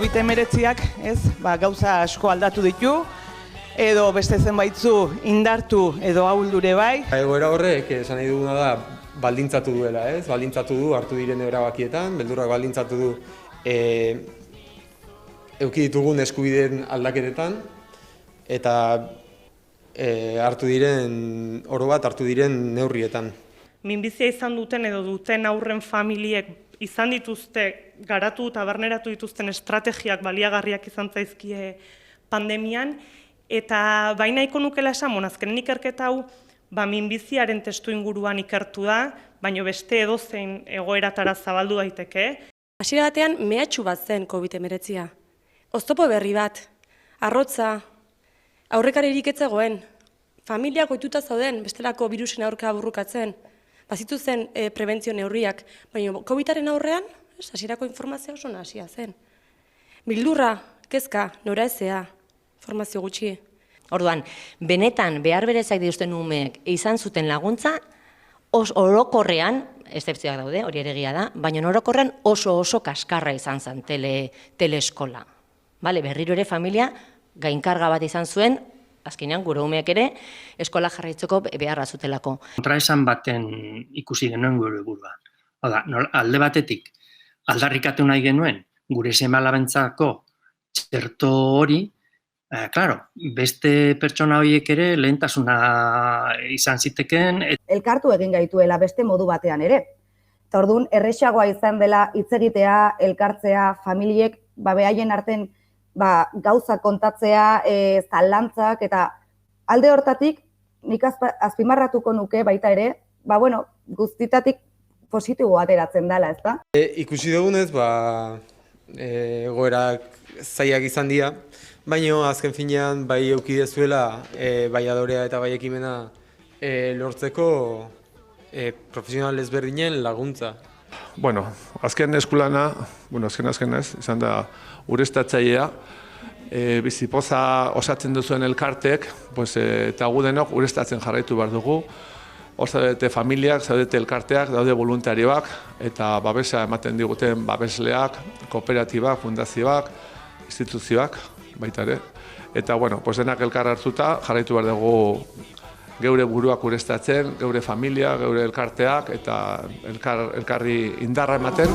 COVID-19ak, gauza asko aldatu ditu, edo beste zenbaitzu indartu edo ahuldure bai. Egoera horrek, esan nahi duguna da, baldintzatu duela, ez? Baldintzatu du hartu diren erabakietan, beldurrak baldintzatu du eduki ditugun eskubideen aldaketetan, eta hartu diren, oro bat hartu diren neurrietan. Minbizia izan duten edo duten aurren familiek izan dituzte, garatu eta barneratu dituzten estrategiak baliagarriak izan zaizkie pandemian, eta baina nahiko nukela esan, azkenen ikerketa hau, minbiziaren testu inguruan ikertu da, baina beste edozein egoeratara zabaldu daiteke. Hasiera batean mehatxu bat zen COVID-19. Oztopo berri bat, arrotza, aurrekaririk ez zegoen, familiak ohituta zauden bestelako birusen aurka burrukatzen, bazitu zen prebentzio neurriak, baina COVID-aren aurrean, hasierako informazioa oso nahasia zen. Bildurra, kezka, noraezea, informazio gutxi. Orduan, benetan behar berezak dituzten umeek izan zuten laguntza, orokorrean, eszepzioak daude, hori ere egia da, baina orokorrean oso kaskarra izan zen teleeskola. Berriro ere familia gainkarga bat izan zuen, azkenean gure umeak ere eskola jarraitzeko beharra zutelako. Kontraesan baten ikusi genuen gure burua. Alde batetik, aldarrikatu nahi genuen, gure seme-alabentzako txerto hori, beste pertsona horiek ere lehentasuna izan zitekeen. Elkartu egin gaituela beste modu batean ere. Eta orduan, erresagoa izan dela hitz egitea, elkartzea, familiek, behaien arten gauza kontatzea, zalantzak, eta alde hortatik, nik azpimarratuko nuke baita ere, guztitatik positibo ateratzen dela, ezta? Ikusi dugunez, egoerak zailak izan dira, baina azken finean bai eukidezuela bai adorea eta bai ekimena lortzeko profesional ezberdinen laguntza. Azken eskulana, azken ez, izan da ureztatzailea, bizipoza osatzen duzuen elkartek, eta gu denok ureztatzen jarraitu behar dugu. Hor zaudete familiak, zaudete elkarteak, daude voluntarioak, eta babesa ematen diguten babesleak, kooperatibak, fundazioak, instituzioak, baita ere. Eta, denak elkar hartuta jarraitu behar dugu geure buruak ureztatzen, geure familia, geure elkarteak, eta elkarri indarra ematen.